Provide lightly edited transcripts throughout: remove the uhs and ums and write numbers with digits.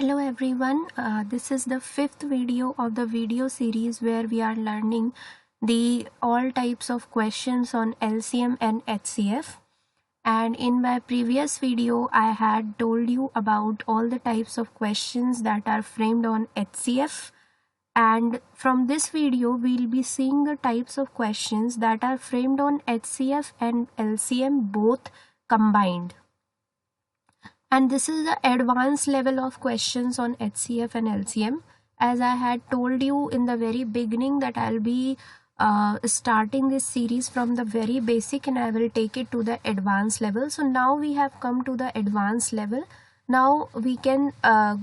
Hello everyone, this is the fifth video of the video series where we are learning the all types of questions on LCM and HCF. And in my previous video, I had told you about all the types of questions that are framed on HCF. And from this video, we'll be seeing the types of questions that are framed on HCF and LCM both combined. And this is the advanced level of questions on HCF and LCM. As I had told you in the very beginning that I'll be starting this series from the very basic and I will take it to the advanced level. So now we have come to the advanced level. Now we can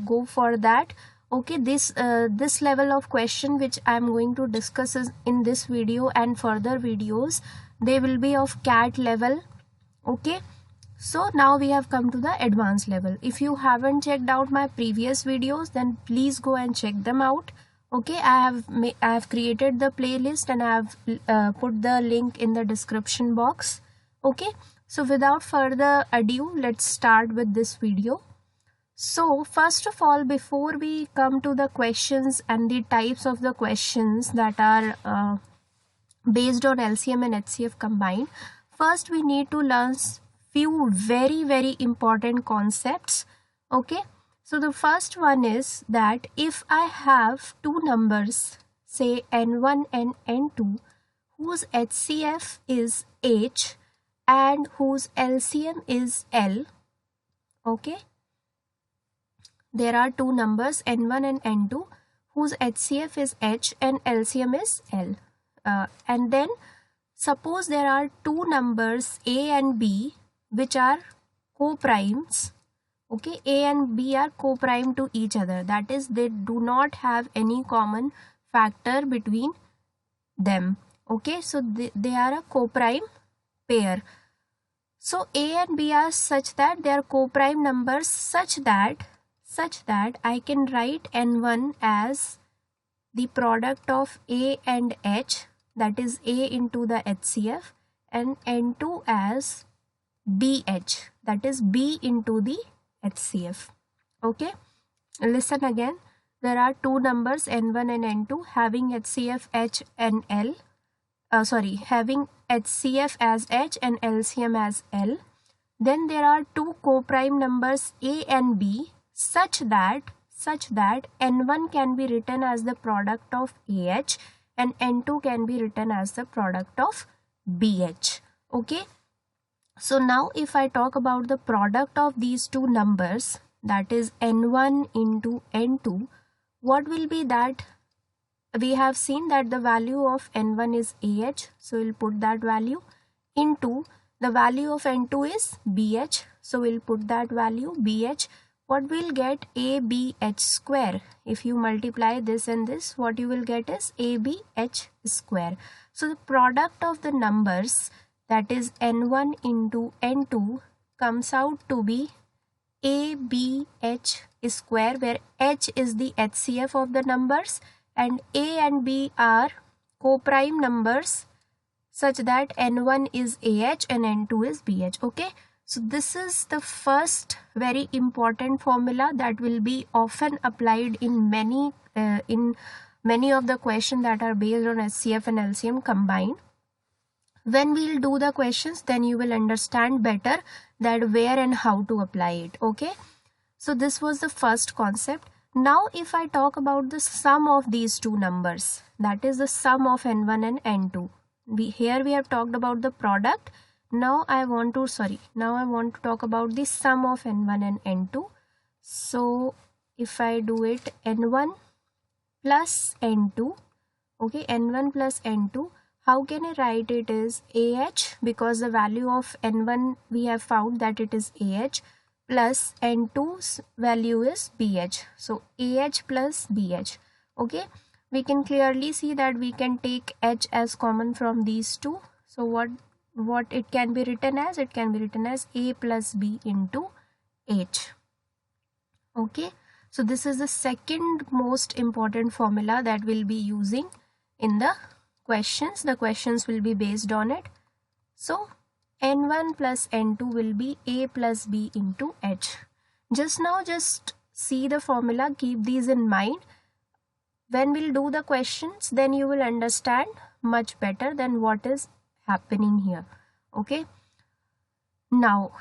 go for that. Okay, this level of question which I am going to discuss is in this video, and further videos they will be of CAT level. Okay. So now we have come to the advanced level. If you haven't checked out my previous videos, then please go and check them out. Okay, I have created the playlist and I have put the link in the description box. Okay, so without further ado, let's start with this video. So first of all, before we come to the questions and the types of the questions that are based on LCM and HCF combined, first we need to learn few very important concepts. Okay, so the first one is that if I have two numbers, say n1 and n2, whose HCF is H and whose LCM is L. Okay, there are two numbers n1 and n2 whose HCF is H and LCM is L. And then suppose there are two numbers A and B which are co-primes. Okay, A and B are co-prime to each other, that is they do not have any common factor between them. Okay, so they are a co-prime pair. So A and B are such that they are co-prime numbers such that I can write n1 as the product of A and H, that is A into the HCF, and n2 as BH, that is B into the HCF. Okay, listen again. There are two numbers n1 and n2 having HCF H and L. Having HCF as H and LCM as L. Then there are two co-prime numbers A and B such that n1 can be written as the product of AH and n2 can be written as the product of BH. Okay. So now if I talk about the product of these two numbers, that is n1 into n2, what will be that? We have seen that the value of n1 is AH, so we'll put that value, into the value of n2 is BH, so we'll put that value BH. What we'll get? ABH square. If you multiply this and this, what you will get is ABH square. So the product of the numbers, that is n1 into n2, comes out to be ABH square, where H is the HCF of the numbers and A and B are co-prime numbers such that n1 is AH and n2 is BH. Okay, so this is the first very important formula that will be often applied in many of the questions that are based on HCF and LCM combined. When we'll do the questions, then you will understand better that where and how to apply it. Okay, so this was the first concept. Now if I talk about the sum of these two numbers, that is the sum of n1 and n2. Here we have talked about the product. Now I want to talk about the sum of n1 and n2. So if I do it, n1 plus n2, okay, n1 plus n2, how can I write it is AH, because the value of n1 we have found that it is AH, plus n2's value is BH. So AH plus BH. Okay, we can clearly see that we can take H as common from these two. So what it can be written as? It can be written as A plus B into H. Okay, so this is the second most important formula that we'll be using in the questions. The questions will be based on it. So n1 plus n2 will be A plus B into H. Just see the formula, keep these in mind. When we'll do the questions, then you will understand much better than what is happening here. Okay. Now,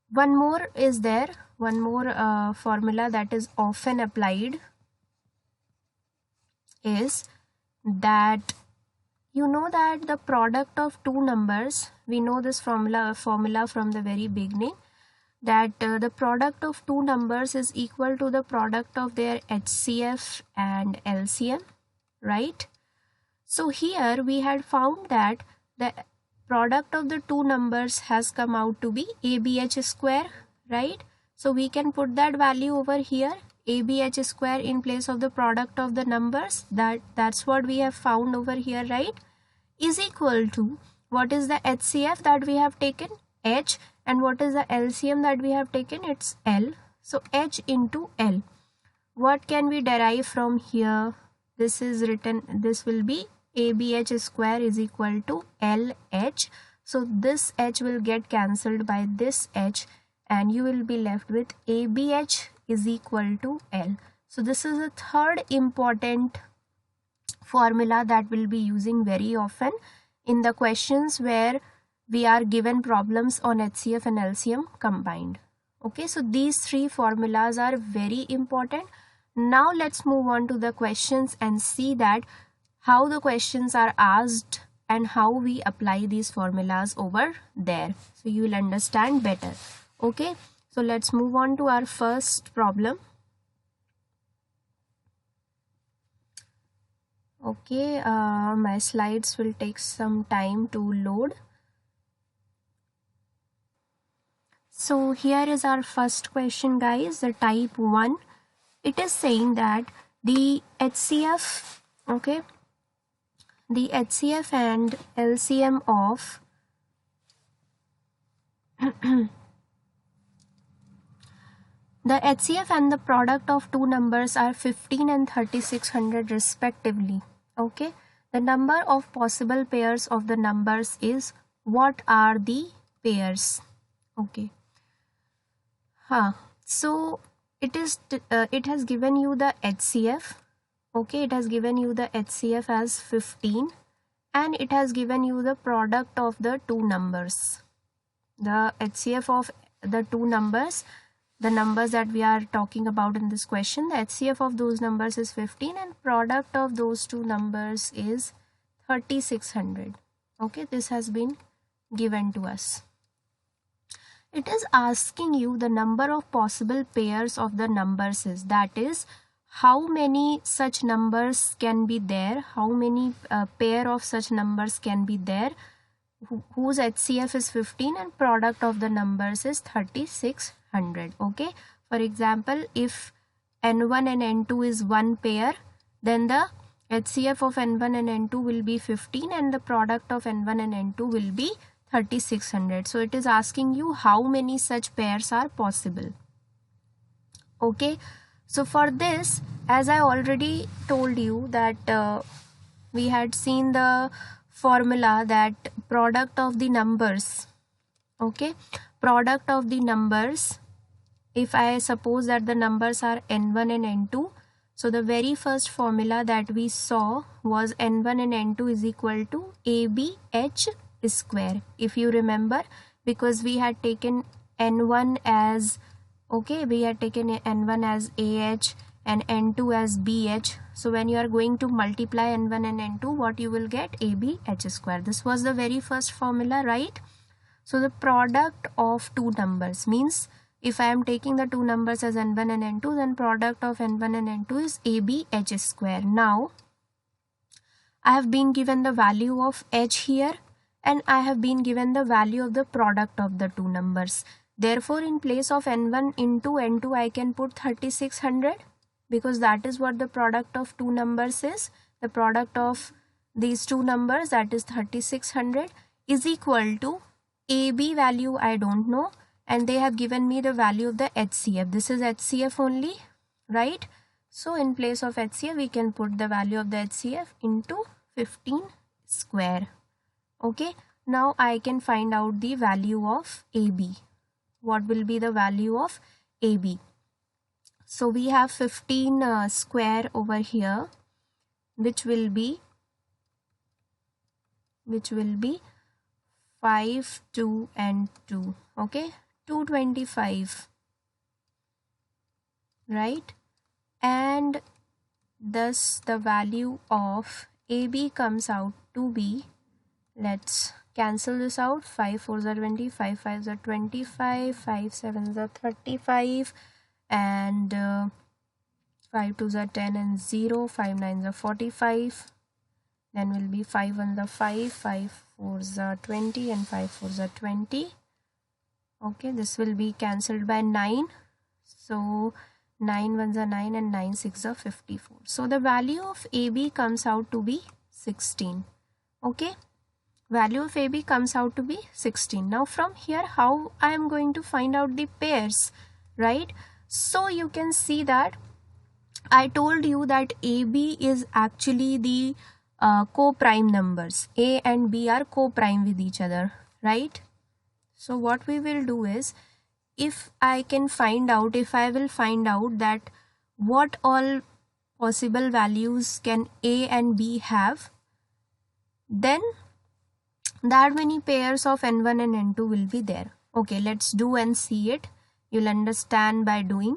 one more is there, one more formula that is often applied is that you know that the product of two numbers, we know this formula from the very beginning, that the product of two numbers is equal to the product of their HCF and LCM, right? So here we had found that the product of the two numbers has come out to be ABH square, right? So we can put that value over here, ABH square in place of the product of the numbers. That's what we have found over here, right? Is equal to, what is the HCF that we have taken? H. And what is the LCM that we have taken? It's L. So H into L. What can we derive from here? This is written, this will be ABH square is equal to LH. So this H will get cancelled by this H and you will be left with ABH is equal to L. So this is the third important formula that we'll be using very often in the questions where we are given problems on HCF and LCM combined. Okay, so these three formulas are very important. Now let's move on to the questions and see that how the questions are asked and how we apply these formulas over there. So you will understand better. Okay, so let's move on to our first problem. Okay, my slides will take some time to load. So here is our first question, guys, the type 1. It is saying that the HCF, okay, the HCF and LCM of the HCF and the product of two numbers are 15 and 3600 respectively. Okay, the number of possible pairs of the numbers is, what are the pairs? Okay. So it has given you the HCF. Okay, it has given you the HCF as 15 and it has given you the product of the two numbers. The HCF of the two numbers, the numbers that we are talking about in this question, the HCF of those numbers is 15 and product of those two numbers is 3600. Okay, this has been given to us. It is asking you the number of possible pairs of the numbers is, that is, how many such numbers can be there, how many pair of such numbers can be there whose HCF is 15 and product of the numbers is 3600. Okay, for example, if N1 and N2 is one pair, then the HCF of N1 and N2 will be 15 and the product of N1 and N2 will be 3600. So it is asking you how many such pairs are possible. Okay, so for this, as I already told you that we had seen the formula that product of the numbers, okay, product of the numbers, if I suppose that the numbers are N1 and N2, so the very first formula that we saw was N1 and N2 is equal to ABH square, if you remember, because we had taken N1 as, okay, we had taken N1 as AH and N2 as BH. So when you are going to multiply N1 and N2, what you will get? ABH square. This was the very first formula, right? So the product of two numbers means if I am taking the two numbers as N1 and N2, then product of N1 and N2 is ABH square. Now I have been given the value of H here and I have been given the value of the product of the two numbers. Therefore, in place of N1 into N2, I can put 3600 because that is what the product of two numbers is. The product of these two numbers, that is 3600, is equal to AB value I don't know, and they have given me the value of the HCF. This is HCF only, right? So in place of HCF, we can put the value of the HCF into 15 square. Okay, now I can find out the value of AB. What will be the value of AB? So we have 15 square over here, which will be 5, 2 and 2. Okay, 225, right? And thus the value of AB comes out to be, let's cancel this out, 5 4s are 20, 5 5s are 25, 5 7s are 35, and 5 2s are 10 and 0, 5 9s are 45, then will be 5 1s are 5, 5 4s are 20 and 5 4s are 20. Okay, this will be cancelled by 9, so 9 1s are 9 and 9 6 are 54. So the value of AB comes out to be 16. Okay, value of AB comes out to be 16. Now from here, how I am going to find out the pairs, right? So you can see that I told you that AB is actually the co-prime numbers. A and B are co-prime with each other, right? So what we will do is, if I will find out that what all possible values can A and B have, then that many pairs of N1 and N2 will be there. Okay, let's do and see it. You'll understand by doing.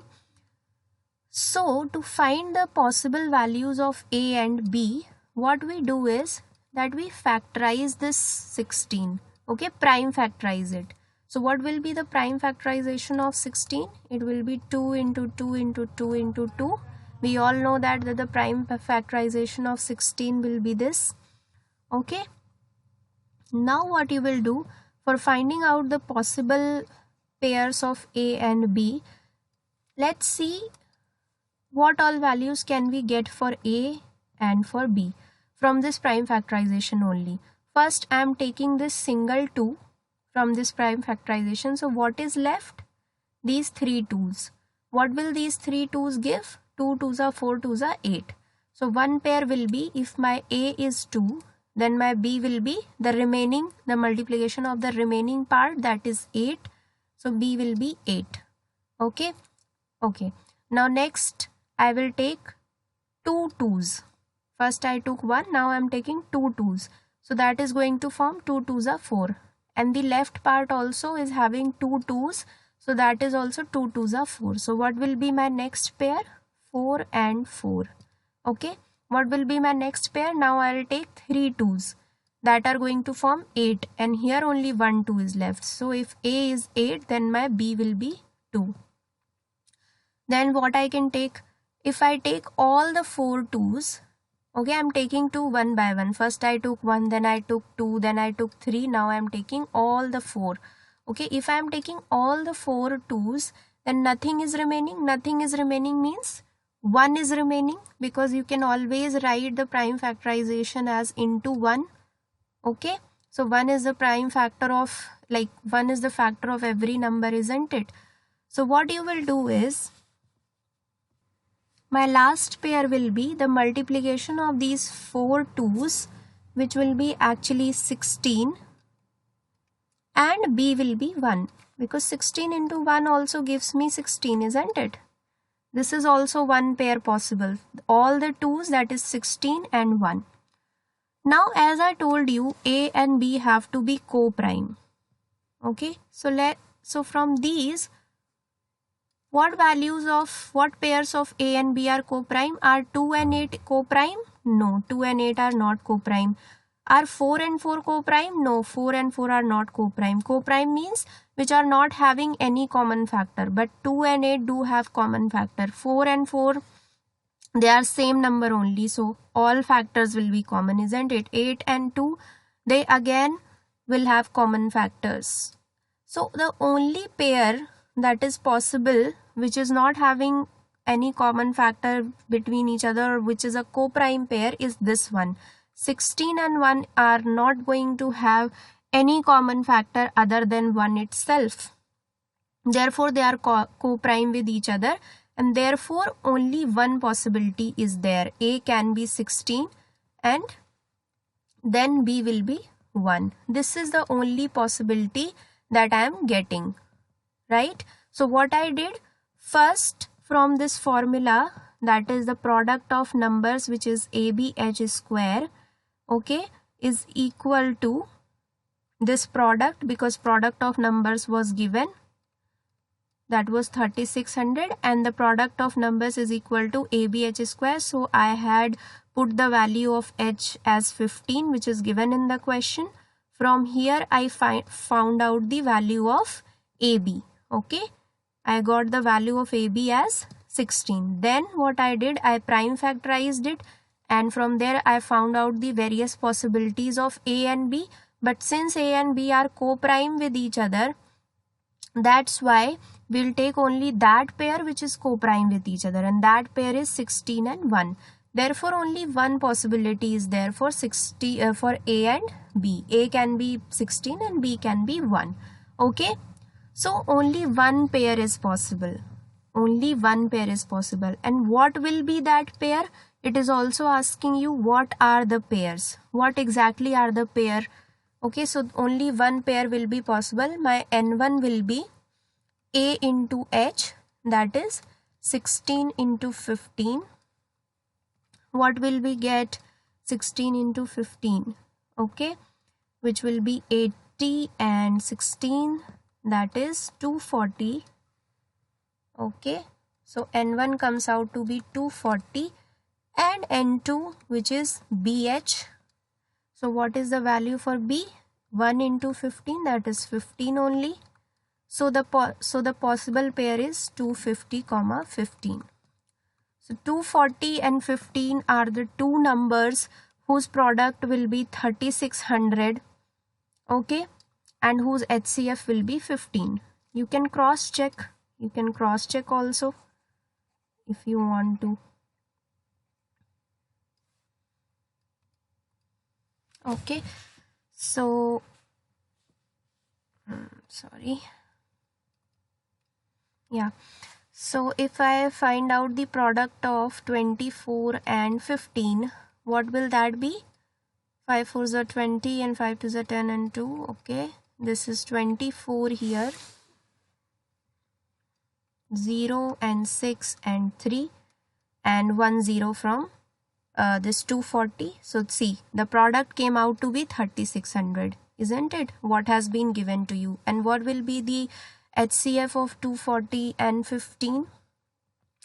So to find the possible values of A and B, what we do is that we factorize this 16. Okay, prime factorize it. So what will be the prime factorization of 16? It will be 2 into 2 into 2 into 2. We all know that the prime factorization of 16 will be this. Okay. Now what you will do for finding out the possible pairs of A and B, let's see what all values can we get for A and for B from this prime factorization only. First, I am taking this single 2 from this prime factorization. So what is left? These 3 2's. What will these 3 2's give? 2 2's are 4 2's are 8. So one pair will be, if my A is 2, then my B will be the multiplication of the remaining part, that is 8. So B will be 8. Okay. Okay. Now next I will take 2 2's. First I took 1, now I am taking 2 2's. So that is going to form 2 2's are 4. And the left part also is having 2 2's. So that is also 2 2's are 4. So what will be my next pair? 4 and 4. Okay. What will be my next pair? Now I will take 3 2's. That are going to form 8. And here only 1 2 is left. So if A is 8, then my B will be 2. Then what I can take? If I take all the 4 2's, okay, I am taking 2 one by one. First I took 1, then I took 2, then I took 3. Now I am taking all the 4. Okay, if I am taking all the 4 2's, then nothing is remaining. Nothing is remaining means 1 is remaining, because you can always write the prime factorization as into 1. Okay, so 1 is the prime factor of, 1 is the factor of every number, isn't it? So what you will do is, my last pair will be the multiplication of these 4 2's, which will be actually 16, and B will be 1, because 16 into 1 also gives me 16, isn't it? This is also one pair possible. All the 2's, that is 16 and 1. Now as I told you, A and B have to be co-prime. Okay, so from these, what pairs of A and B are co-prime? Are 2 and 8 co-prime? No, 2 and 8 are not co-prime. Are 4 and 4 co-prime? No, 4 and 4 are not co-prime. Co-prime means which are not having any common factor, but 2 and 8 do have common factor. 4 and 4, they are same number only, so all factors will be common, isn't it? 8 and 2, they again will have common factors. So the only pair that is possible which is not having any common factor between each other, which is a co-prime pair, is this one. 16 and 1 are not going to have any common factor other than 1 itself. Therefore, they are co-prime with each other, and therefore only one possibility is there. A can be 16 and then B will be 1. This is the only possibility that I am getting, right? So what I did, first from this formula, that is the product of numbers, which is ABH square, okay, is equal to this product, because product of numbers was given, that was 3600, and the product of numbers is equal to ABH square. So I had put the value of H as 15, which is given in the question. From here I found out the value of AB. Okay, I got the value of AB as 16. Then what I did, I prime factorized it, and from there I found out the various possibilities of A and B. But since A and B are co-prime with each other, that's why we'll take only that pair which is co-prime with each other, and that pair is 16 and 1. Therefore only one possibility is there for for A and B. A can be 16 and B can be 1. Okay, so only one pair is possible. Only one pair is possible. And what will be that pair? It is also asking you what are the pairs. What exactly are the pair? Okay, so only one pair will be possible. My N1 will be A into H, that is 16 into 15. What will we get? 16 into 15, okay, which will be 80, and 16, that is 240. Okay, so N1 comes out to be 240, and N2, which is BH. So what is the value for B? 1 into 15, that is 15 only. So the possible pair is 250, 15. So 240 and 15 are the two numbers whose product will be 3600, okay, and whose HCF will be 15. You can cross check. You can cross check also if you want to. Okay, so sorry. Yeah, so if I find out the product of 24 and 15, what will that be? 5 4s are 20 and 5 2s are 10 and 2. Okay, this is 24 here, 0 and 6 and 3, and 1 0 from this 240. So see, the product came out to be 3600, isn't it? What has been given to you. And what will be the HCF of 240 and 15?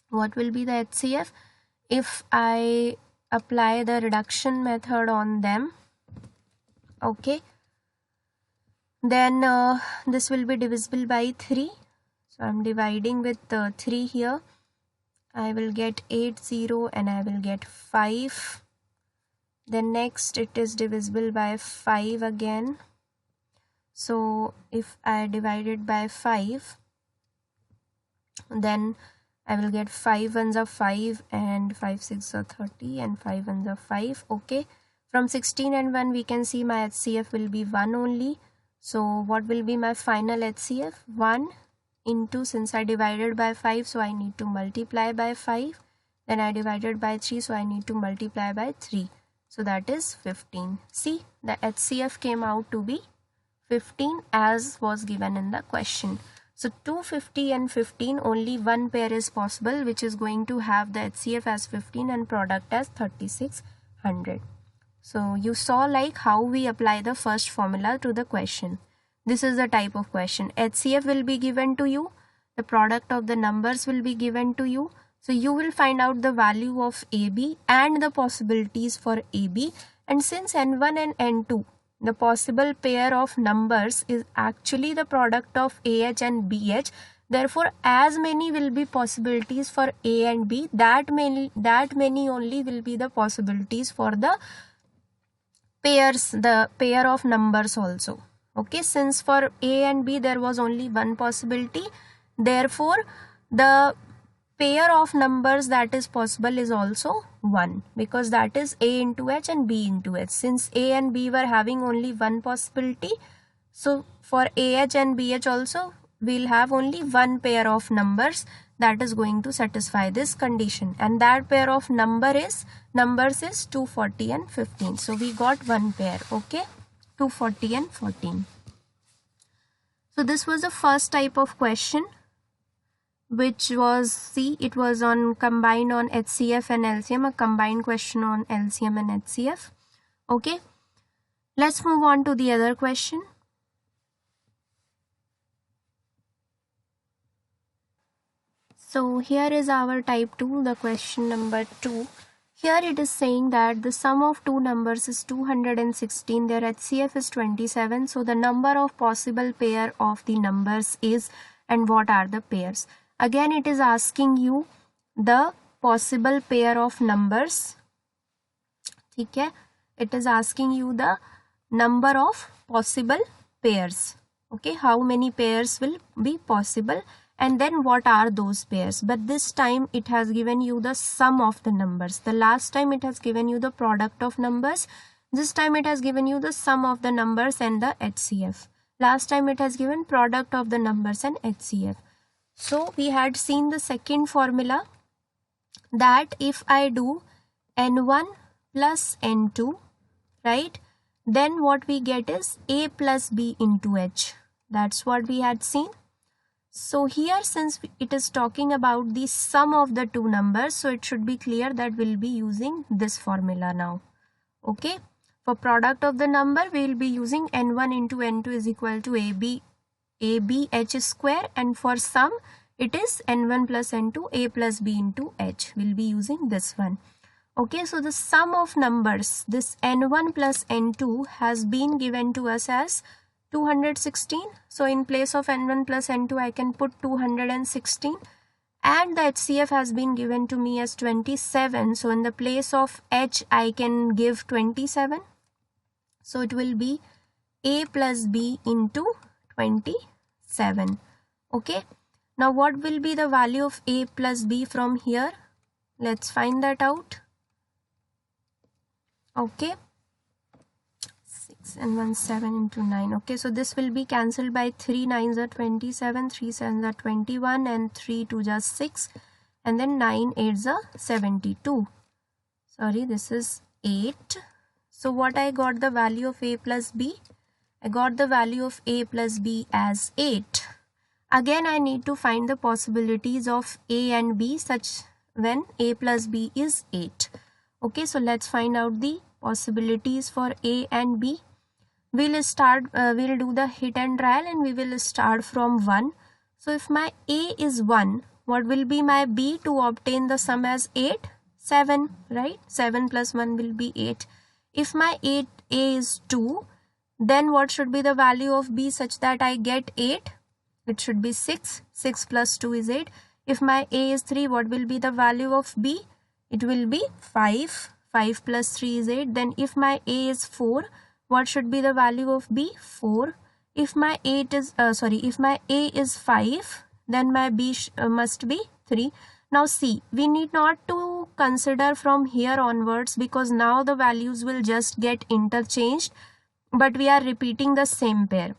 What will be the HCF? If I apply the reduction method on them, okay, then this will be divisible by 3. So I'm dividing with 3 here. I will get 8 0 and I will get 5. Then next it is divisible by 5 again. So if I divide it by 5, then I will get 5 ones are 5 and 5 6 are 30 and 5 ones are 5. Okay, from 16 and 1 we can see my HCF will be 1 only. So what will be my final HCF? 1 into, since I divided by 5, so I need to multiply by 5. Then I divided by 3, so I need to multiply by 3. So that is 15. See, the HCF came out to be 15 as was given in the question. So 250 and 15, only one pair is possible, which is going to have the HCF as 15 and product as 3600. So you saw like how we apply the first formula to the question. This is the type of question. HCF will be given to you. The product of the numbers will be given to you. So you will find out the value of AB and the possibilities for AB. And since N1 and N2, the possible pair of numbers is actually the product of AH and BH. Therefore, as many will be possibilities for A and B, that many only will be the possibilities for the pairs, the pair of numbers also. Okay, since for A and B there was only one possibility, therefore the pair of numbers that is possible is also 1, because that is A into H and B into H. Since A and B were having only one possibility, so for AH and BH also we'll have only one pair of numbers that is going to satisfy this condition, and that pair of numbers is 240 and 15. So we got one pair. Okay, 240 and 14. So this was the first type of question. which was, see, it was on combined on HCF and LCM, a combined question on LCM and HCF. Okay, let's move on to the other question. So here is our type 2, the question number 2. Here it is saying that the sum of two numbers is 216, their HCF is 27. So the number of possible pair of the numbers is, and what are the pairs? Again it is asking you the possible pair of numbers. Okay, it is asking you the number of possible pairs. Okay, how many pairs will be possible, and then what are those pairs? But this time it has given you the sum of the numbers. The last time it has given you the product of numbers. This time it has given you the sum of the numbers and the HCF. Last time it has given product of the numbers and HCF. So we had seen the second formula, that if I do n1 plus n2, right, then what we get is a plus b into h. That's what we had seen. So here, since it is talking about the sum of the two numbers, so it should be clear that we'll be using this formula now. Okay, for product of the number we will be using n1 into n2 is equal to ab h square, and for sum it is n1 plus n2 a plus b into h. We'll be using this one. Okay, so the sum of numbers, this n1 plus n2 has been given to us as 216. So in place of n1 plus n2 I can put 216, and the HCF has been given to me as 27. So in the place of h I can give 27. So it will be a plus b into 27. Okay, now what will be the value of a plus b from here? Let's find that out. Okay, 6 and 1 7 into 9. Okay, so this will be cancelled by 3 9s are 27, 3 7s are 21, and 3 2 just 6, and then 9 8s are 72. Sorry, this is 8. So what I got the value of a plus b? I got the value of a plus b as 8. Again I need to find the possibilities of a and b such when a plus b is 8. Okay, so let's find out the possibilities for a and b. We'll do the hit and trial, and we will start from 1. So if my a is 1, what will be my b to obtain the sum as 8? 7, right? 7 plus 1 will be 8. If my a is 2, then what should be the value of b such that I get 8? It should be 6. 6 plus 2 is 8. If my a is 3, what will be the value of b? It will be 5. 5 plus 3 is 8. Then if my a is 4, what should be the value of b? 4. If my if my a is 5, then my b must be 3. Now see, we need not to consider from here onwards, because now the values will just get interchanged, but we are repeating the same pair.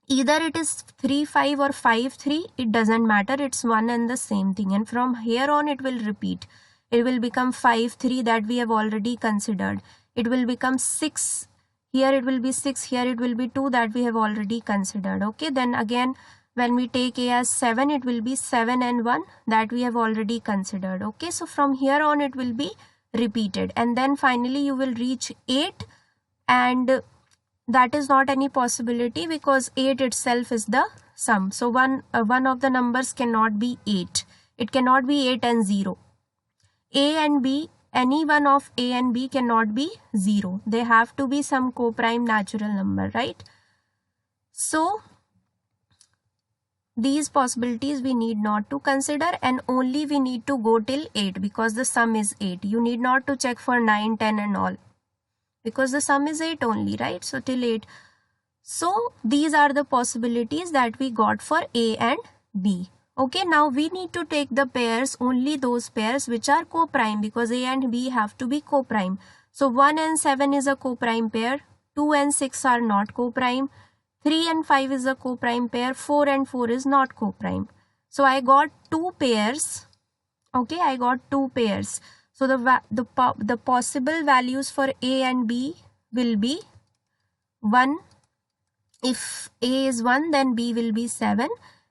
Either it is 3 5 or 5 3, it doesn't matter, it's one and the same thing, and from here on it will repeat. It will become 5 3 that we have already considered. It will become 6, here it will be 6, here it will be 2 that we have already considered. Okay, then again when we take a as 7, it will be 7 and 1 that we have already considered. Okay, so from here on it will be repeated, and then finally you will reach 8, and that is not any possibility because 8 itself is the sum. So one of the numbers cannot be 8. It cannot be 8 and 0. A and B, any one of A and B cannot be 0. They have to be some co-prime natural number, right? So these possibilities we need not to consider, and only we need to go till 8 because the sum is 8. You need not to check for 9, 10 and all, because the sum is 8 only, right? So till 8. So these are the possibilities that we got for A and B. Okay, now we need to take the pairs, only those pairs which are co-prime, because A and B have to be co-prime. So 1 and 7 is a co-prime pair, 2 and 6 are not co-prime, 3 and 5 is a co-prime pair, 4 and 4 is not co-prime. So I got 2 pairs. Okay, I got 2 pairs. So the possible values for A and B will be 1. If A is 1, then B will be 7.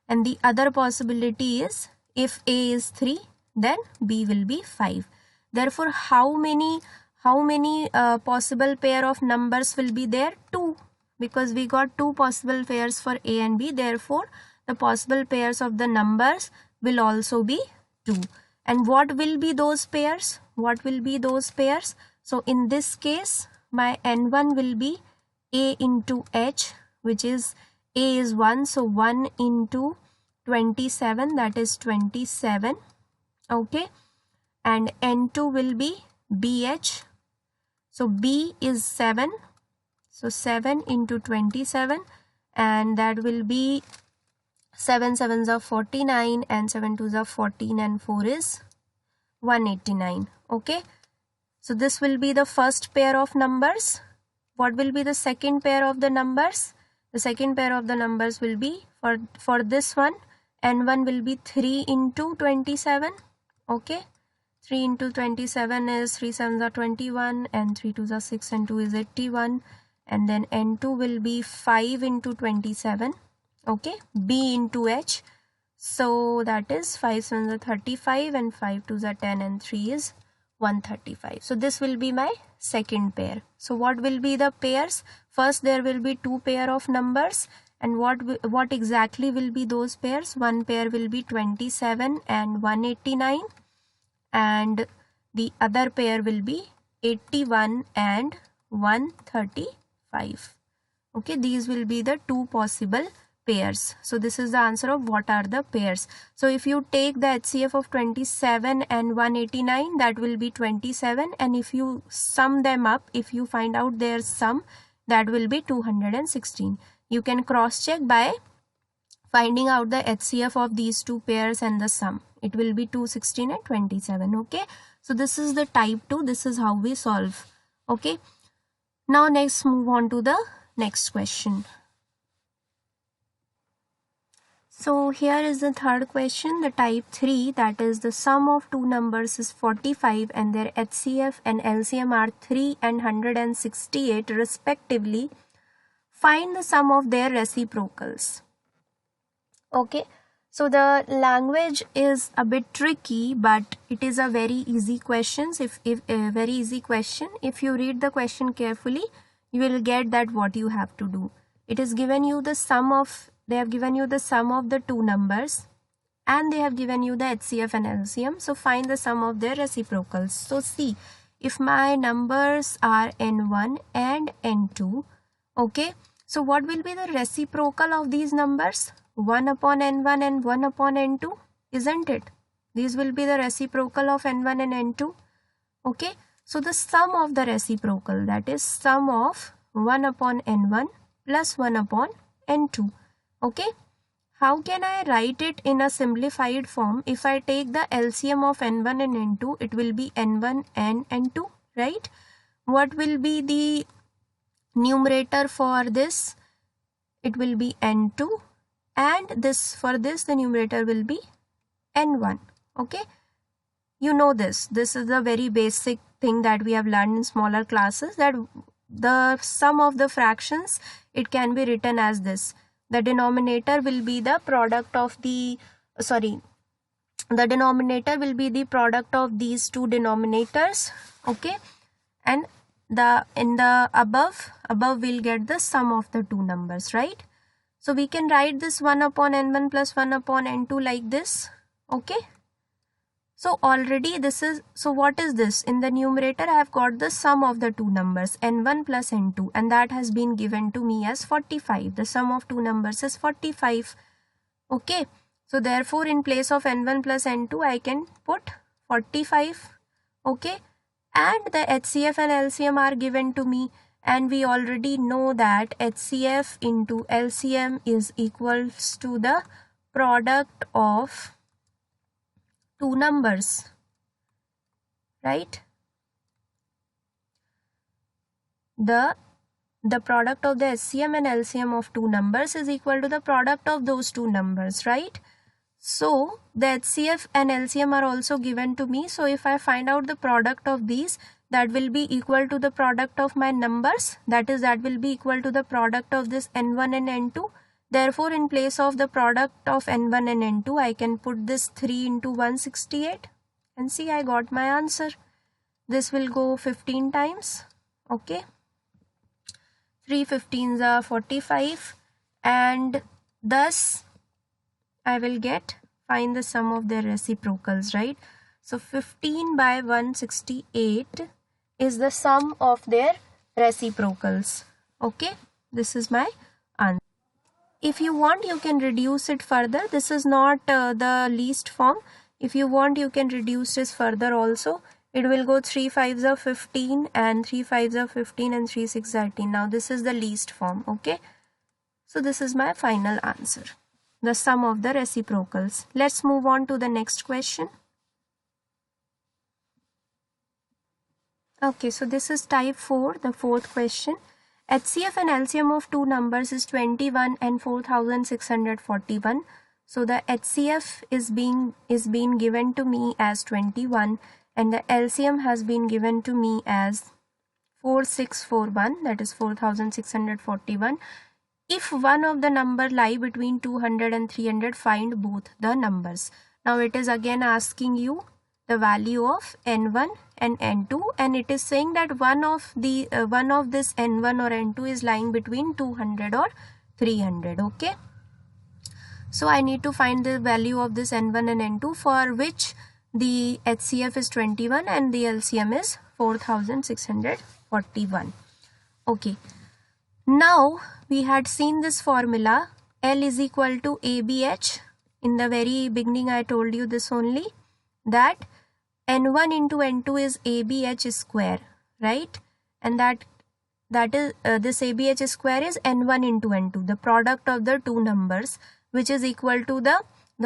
and the other possibility is if A is 3, then B will be 5. Therefore, how many possible pair of numbers will be there? 2, because we got 2 possible pairs for A and B. Therefore, the possible pairs of the numbers will also be 2. And what will be those pairs? What will be those pairs? So in this case, my N1 will be A into H, which is A is 1, so 1 into 27, that is 27. Okay, and N2 will be BH, so B is 7, so 7 into 27, and that will be 7 sevens are 49 and 7 twos are 14 and 4 is 189. Okay, so this will be the first pair of numbers. What will be the second pair of the numbers? The second pair of the numbers will be for this one, N1 will be 3 into 27. Okay, 3 into 27 is 3 sevens are 21 and 3 twos are 6 and 2 is 81. And then N2 will be 5 into 27. Okay, B into H, so that is 5 sevens are 35 and 5 twos are 10 and 3 is 135. So this will be my second pair. So what will be the pairs? First there will be 2 pair of numbers, and what exactly will be those pairs? One pair will be 27 and 189, and the other pair will be 81 and 135. Okay, these will be the 2 possible pairs. So this is the answer of what are the pairs. So if you take the HCF of 27 and 189, that will be 27, and if you sum them up, if you find out their sum, that will be 216. You can cross check by finding out the HCF of these 2 pairs and the sum. It will be 216 and 27. Okay, so this is the type 2. This is how we solve. Okay, now next move on to the next question. So here is the third question, the type 3, that is the sum of 2 numbers is 45 and their HCF and LCM are 3 and 168 respectively. Find the sum of their reciprocals. Okay, so the language is a bit tricky, but it is a very easy question. If very easy question, if you read the question carefully, you will get that what you have to do. It is given you the sum of, they have given you the sum of the 2 numbers, and they have given you the HCF and LCM. So find the sum of their reciprocals. So see, if my numbers are N1 and N2, okay, so what will be the reciprocal of these numbers? 1 upon N1 and 1 upon N2, isn't it? These will be the reciprocal of N1 and N2. Okay, so the sum of the reciprocal, that is sum of 1 upon N1 plus 1 upon N2. Okay, how can I write it in a simplified form? If I take the LCM of N1 and N2, it will be N1 and N2, right? What will be the numerator for this? It will be N2, and this, for this, the numerator will be N1. Okay, you know this is a very basic thing that we have learned in smaller classes, that the sum of the fractions, it can be written as this. The denominator will be the product of the, the denominator will be the product of these 2 denominators. Okay, and in the above we'll get the sum of the 2 numbers, right? So we can write this 1 upon N1 plus 1 upon N2 like this. Okay, so already this is, so what is this? In the numerator I have got the sum of the 2 numbers, N1 plus N2, and that has been given to me as 45. The sum of 2 numbers is 45. Okay, so therefore in place of N1 plus N2 I can put 45. Okay, and the HCF and LCM are given to me, and we already know that HCF into LCM is equals to the product of 2 numbers, right? The product of the HCM and LCM of 2 numbers is equal to the product of those 2 numbers, right? So the HCF and LCM are also given to me. So if I find out the product of these, that will be equal to the product of my numbers, that is, that will be equal to the product of this N1 and N2. Therefore, in place of the product of n1 and n2, I can put this 3 into 168 and see I got my answer. This will go 15 times. Okay. 3 15s are 45 and thus I will find the sum of their reciprocals, right? So 15 by 168 is the sum of their reciprocals. Okay, this is my answer. If you want, you can reduce it further. This is not the least form. If you want, you can reduce this further also. It will go 3 5s are 15 and 3 5s are 15 and 3 6 are 18. Now this is the least form. Okay, so this is my final answer, the sum of the reciprocals. Let's move on to the next question. Okay, so this is type 4, the fourth question. HCF and LCM of two numbers is 21 and 4641. So the HCF is being given to me as 21 and the LCM has been given to me as 4641, that is 4641. If one of the number lie between 200 and 300, find both the numbers. Now it is again asking you the value of n1 and n2, and it is saying that one of this n1 or n2 is lying between 200 or 300. Okay, so I need to find the value of this n1 and n2, for which the HCF is 21 and the LCM is 4641. Okay, now we had seen this formula L is equal to ABH. In the very beginning I told you this only, that n1 into n2 is ABH square, right? And that is this ABH square is n1 into n2, the product of the two numbers, which is equal to the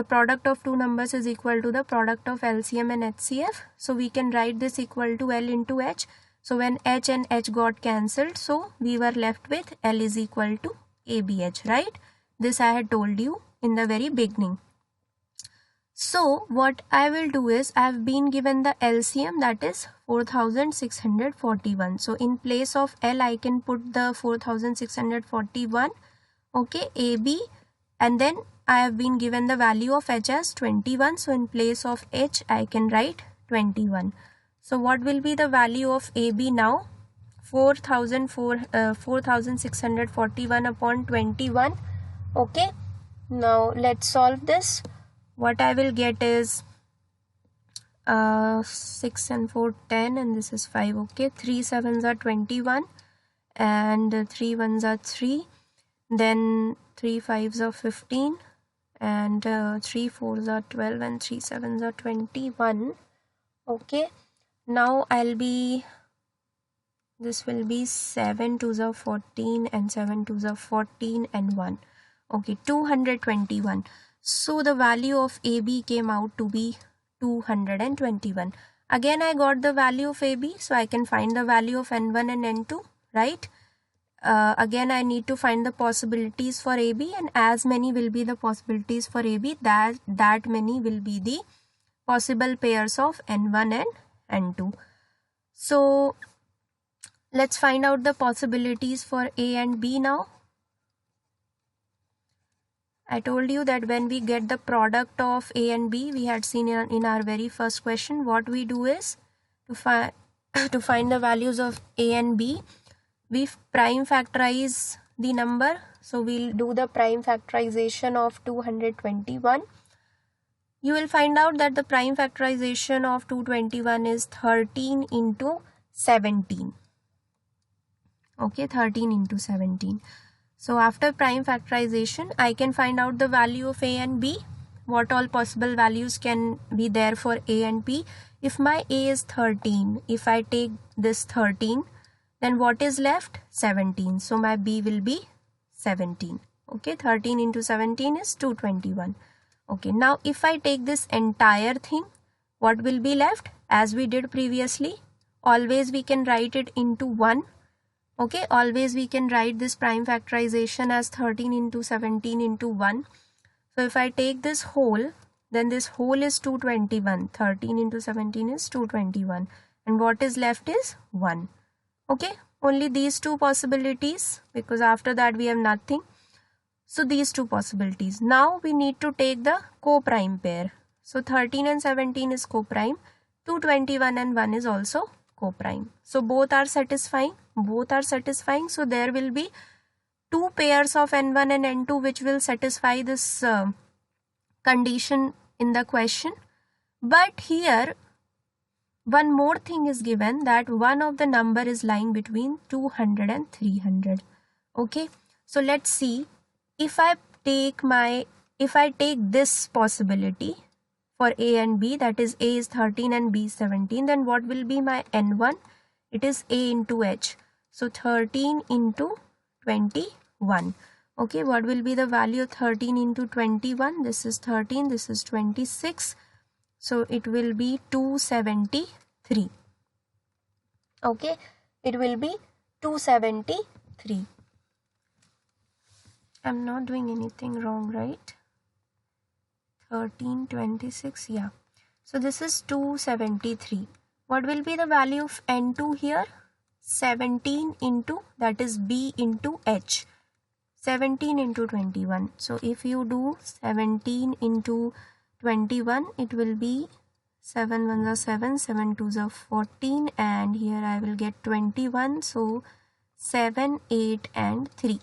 product of two numbers is equal to the product of LCM and HCF. So we can write this equal to L into H. So when H and H got cancelled, so we were left with L is equal to ABH, right? This I had told you in the very beginning. So what I will do is, I have been given the LCM, that is 4641. So in place of L I can put the 4641, okay, AB, and then I have been given the value of H as 21. So in place of H I can write 21. So what will be the value of AB now? 4641 upon 21. Okay, now let's solve this. What I will get is 6 and 4 10 and this is 5. Okay, 3 7s are 21 and 3 1s are 3, then 3 5s are 15 and 3 4s are 12 and 3 7s are 21. Okay, now this will be 7 2s are 14 and 7 2s are 14 and 1. Okay, 221. So the value of AB came out to be 221. Again I got the value of AB, so I can find the value of n1 and n2, right? Again I need to find the possibilities for AB, and as many will be the possibilities for AB, that many will be the possible pairs of n1 and n2. So let's find out the possibilities for A and B now. I told you that when we get the product of A and B, we had seen in our very first question, what we do is to find the values of A and B, we prime factorize the number. So we'll do the prime factorization of 221. You will find out that the prime factorization of 221 is 13 into 17. Okay, 13 into 17. So after prime factorization, I can find out the value of A and B. What all possible values can be there for A and B? If my A is 13, if I take this 13, then what is left? 17. So my B will be 17. Okay, 13 into 17 is 221. Okay, now if I take this entire thing, what will be left? As we did previously, always we can write it into 1. Okay, always we can write this prime factorization as 13 into 17 into 1. So if I take this whole, then this whole is 221. 13 into 17 is 221. And what is left is 1. Okay, only these two possibilities, because after that we have nothing. So these two possibilities. Now we need to take the co-prime pair. So 13 and 17 is co-prime. 221 and 1 is also co-prime. So both are satisfying. Both are satisfying. So there will be two pairs of N1 and N2 which will satisfy this condition in the question. But here one more thing is given, that one of the number is lying between 200 and 300. Okay, so let's see. If I take this possibility for A and B, that is A is 13 and B is 17, then what will be my N1? It is A into H. So 13 into 21. Okay, what will be the value of 13 into 21? This is 13, this is 26. So it will be 273. Okay, it will be 273. I'm not doing anything wrong, right? 13, 26, yeah. So this is 273. What will be the value of N2 here? 17 into, that is B into H. 17 into 21. So if you do 17 into 21, it will be 7 1s are 7, 7 2s are 14, and here I will get 21. So 7, 8 and 3.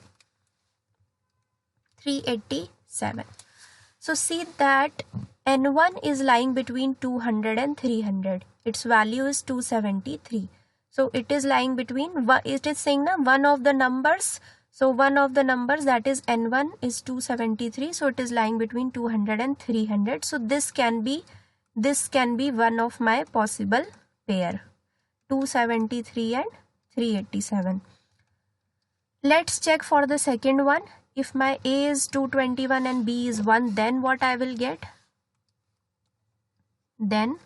387. So see that N1 is lying between 200 and 300. Its value is 273. So it is lying between, it is saying na, one of the numbers. So one of the numbers, that is N1, is 273. So it is lying between 200 and 300. So this can be one of my possible pair, 273 and 387. Let's check for the second one. If my A is 221 and B is 1, then what I will get? Then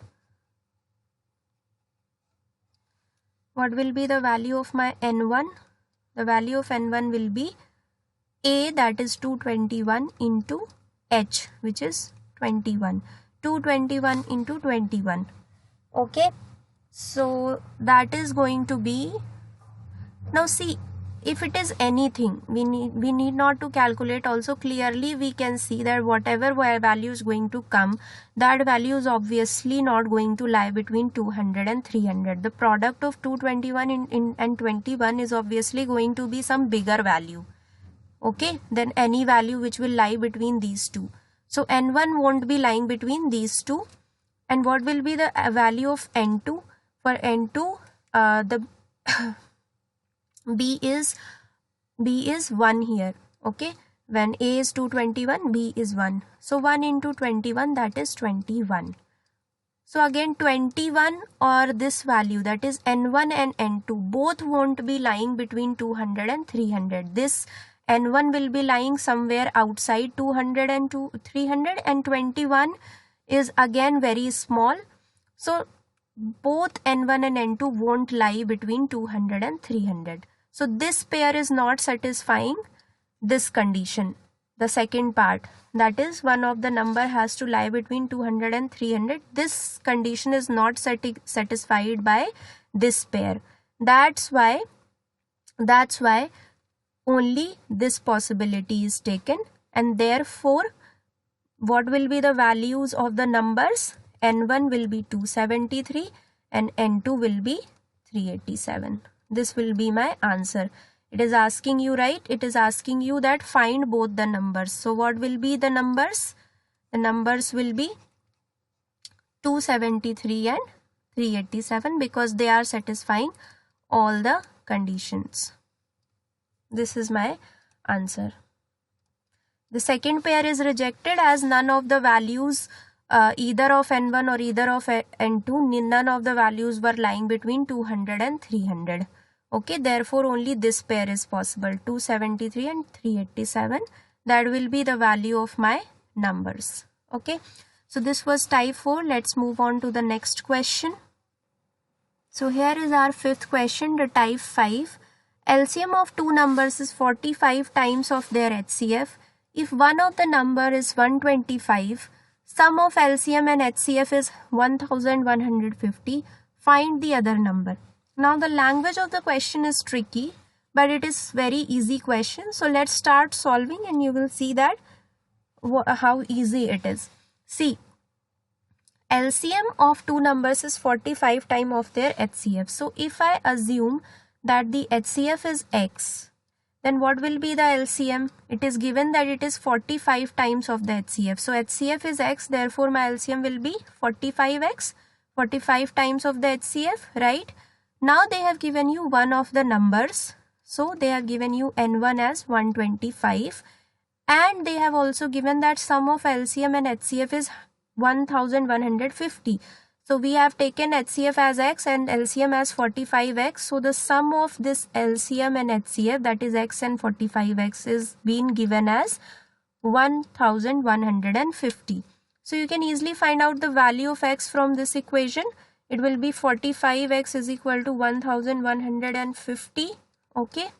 what will be the value of my N1? The value of N1 will be A, that is 221, into H, which is 21. 221 into 21. Okay, so that is going to be, now see, if it is anything, we need not to calculate. Also clearly we can see that whatever value is going to come, that value is obviously not going to lie between 200 and 300. The product of 221 and 21 is obviously going to be some bigger value, okay, than any value which will lie between these two. So N1 won't be lying between these two. And what will be the value of N2? For N2, the B is 1 here. Okay, when A is 221, B is 1. So 1 into 21, that is 21. So again 21 or this value, that is N1 and N2, both won't be lying between 200 and 300. This N1 will be lying somewhere outside 200 and 300, and 21 is again very small. So both N1 and N2 won't lie between 200 and 300. So this pair is not satisfying this condition, the second part, that is one of the number has to lie between 200 and 300. This condition is not satisfied by this pair. That's why only this possibility is taken, and therefore what will be the values of the numbers? N1 will be 273 and N2 will be 387. This will be my answer. It is asking you, right? It is asking you that find both the numbers. So what will be the numbers? The numbers will be 273 and 387 because they are satisfying all the conditions. This is my answer. The second pair is rejected as none of the values either of N1 or either of N2, none of the values were lying between 200 and 300. Okay, therefore only this pair is possible, 273 and 387. That will be the value of my numbers. Okay, so this was type 4. Let's move on to the next question. So here is our fifth question, the type 5. LCM of two numbers is 45 times of their HCF. If one of the number is 125, sum of LCM and HCF is 1150. Find the other number. Now the language of the question is tricky. but it is very easy question. So let's start solving and you will see that how easy it is. See, LCM of two numbers is 45 times of their HCF. So if I assume that the HCF is X, then what will be the LCM? It is given that it is 45 times of the HCF. So HCF is X, therefore my LCM will be 45X, 45 times of the HCF, right? Now they have given you one of the numbers. So they have given you N1 as 125, and they have also given that sum of LCM and HCF is 1150. So we have taken HCF as X and LCM as 45X. So the sum of this LCM and HCF, that is X and 45X, is being given as 1150. So you can easily find out the value of X from this equation. It will be 45X is equal to 1150. Okay.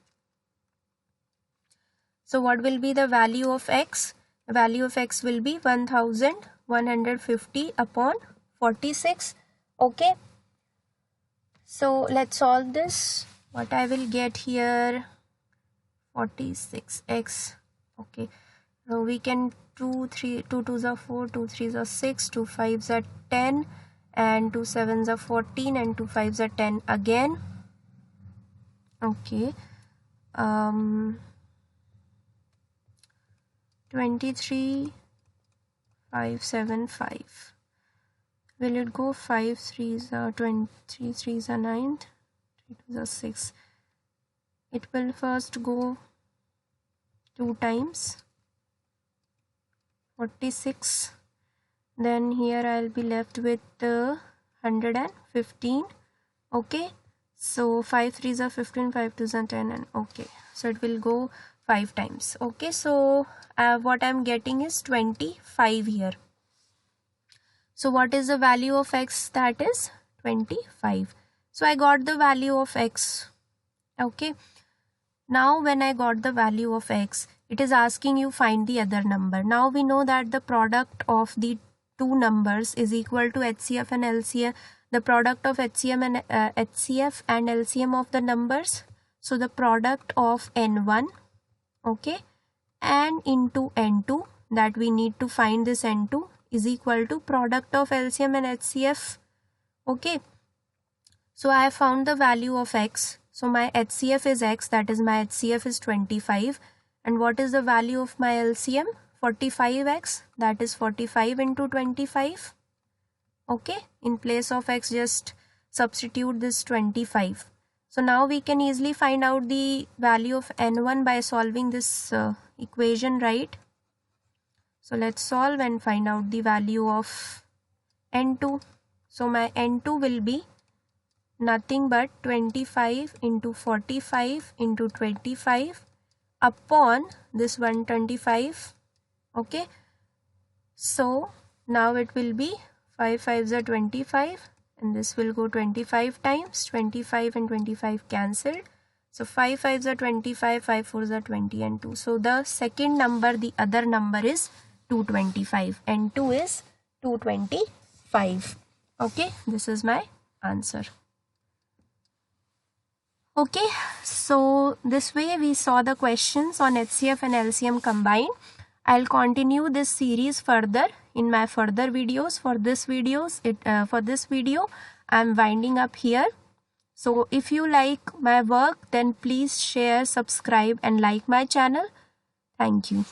So what will be the value of X? The value of X will be 1150 upon 46. Okay. So let's solve this. What I will get here, 46X. Okay. So we can 2 2s are 4, 2 3s are 6, 2 5s are 10, and 2 7s are 14, and 2 5s are 10 again. Okay. 23,575. Will it go 5 3s are 20, 3 3s are 9, 3 2s are 6. It will first go 2 times 46. Then here I'll be left with 115. Okay. So 5 3s are 15, 5 2s are 10, and okay. So it will go 5 times. Okay. So what I'm getting is 25 here. So what is the value of X? That is 25. So I got the value of X. Okay. Now when I got the value of X, it is asking you find the other number. Now we know that the product of the two numbers is equal to HCF and LCM. The product of HCF and LCM of the numbers. So the product of N1, okay, and into N2, that we need to find this N2, is equal to product of LCM and HCF. Okay. So I have found the value of X. So my HCF is X, that is my HCF is 25. And what is the value of my LCM? 45X, that is 45 into 25. Okay. In place of X, just substitute this 25. So now we can easily find out the value of N1 by solving this equation, right? So let's solve and find out the value of N2. So my N2 will be nothing but 25 into 45 into 25 upon this 125. Okay. So now it will be 5 5s are 25, and this will go 25 times. 25 and 25 cancelled. So 5 5s are 25, 5 4s are 20, and 2. So the second number, the other number is 225, and 2 is 225. Okay, this is my answer. Okay, so this way we saw the questions on HCF and LCM combined. I'll continue this series further in my further videos. For this video, I'm winding up here. So if you like my work, then please share, subscribe, and like my channel. Thank you.